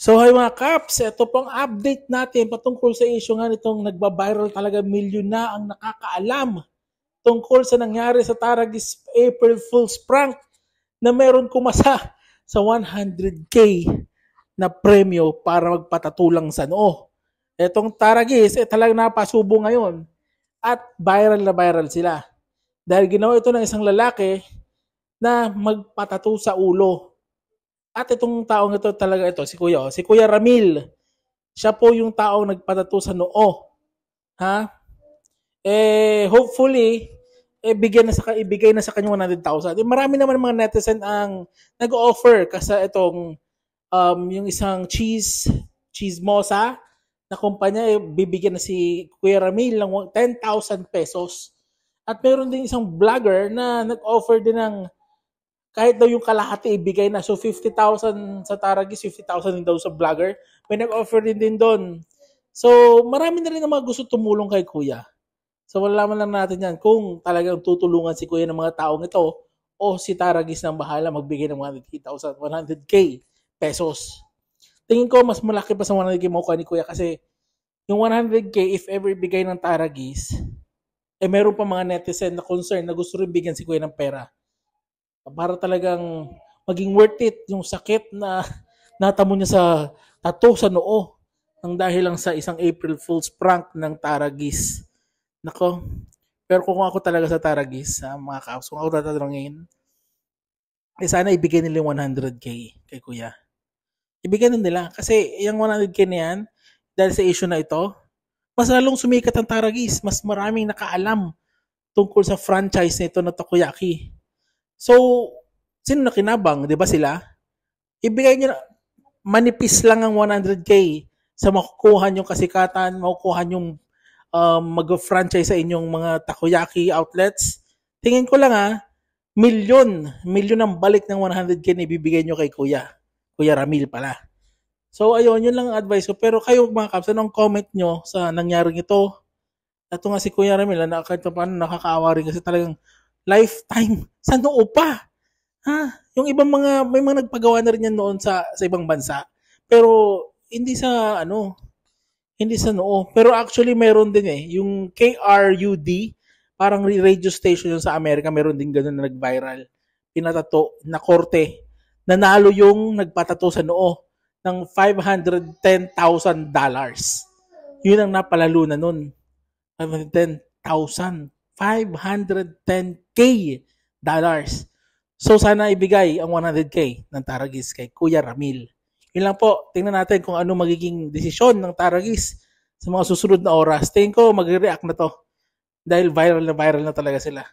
So hi mga Kaps, ito pong update natin patungkol sa issue nga nitong nagba-viral talaga, milyon na ang nakakaalam tungkol sa nangyari sa Taragis April Fool's prank na meron kumasa sa 100K na premyo para magpatatulang sa noo. Etong Taragis talagang napasubo ngayon at viral na viral sila. Dahil ginawa ito ng isang lalaki na magpatato sa ulo. At itong taong ito talaga ito, si Kuya Ramil. Siya po yung taong nagpatato sa noo. Ha? Hopefully, ibigay na sa kanya 100,000. Marami naman mga netizen ang nag-offer kasi itong yung isang chismosa na kumpanya, bibigyan na si Kuya Ramil ng 10,000 pesos. At meron din isang vlogger na nag-offer din ng kahit daw yung kalahati ibigay na. So 50,000 sa Taragis, 50,000 din daw sa vlogger. May nag-offer din doon. So marami na rin na mga gusto tumulong kay Kuya. So malalaman lang natin yan kung talagang tutulungan si Kuya ng mga taong ito o si Taragis nang bahala magbigay ng 100,000, 100K pesos. Tingin ko mas malaki pa sa 100K makukuha ni Kuya kasi yung 100K if ever ibigay ng Taragis, meron pa mga netizen na concern na gusto rin bigyan si Kuya ng pera. Para talagang maging worth it yung sakit na natamo niya sa tattoo sa noo nang dahil lang sa isang April Fool's prank ng Taragis. Nako, pero kung ako talaga sa Taragis, mga kaos, kung ako tatanungin, sana ibigay nila yung 100K kay Kuya. Ibigay nila kasi yung 100K na yan, dahil sa issue na ito, mas lalong sumikat ang Taragis, mas maraming nakaalam tungkol sa franchise nito na takoyaki. So, sino nakinabang? Di ba sila? Ibigay nyo na, manipis lang ang 100K sa makukuha yung kasikatan, makukuha yung mag-franchise sa inyong mga takoyaki outlets. Tingin ko lang milyon ang balik ng 100K na ibibigay nyo kay Kuya Ramil pala. So, ayun, yun lang ang advice ko. Pero kayo mga Kaps, anong comment nyo sa nangyaring ito? Ito nga si Kuya Ramil, kahit paano nakakaawa rin kasi talagang lifetime sa noo pa. Ha? Yung ibang may mga nagpagawa na rin yan noon sa ibang bansa. Pero hindi sa noo. Pero actually meron din yung KRUD, parang radio station yun sa Amerika, meron din ganun na nag-viral. Pinatato na korte. Nanalo yung nagpatato sa noo ng $510,000. Yun ang napalalo na nun. 510,000. 510K dollars. So sana ibigay ang 100K ng Taragis kay Kuya Ramil. Yun lang po. Tingnan natin kung ano magiging desisyon ng Taragis sa mga susunod na oras. Tingin ko magre-react na to. Dahil viral na talaga sila.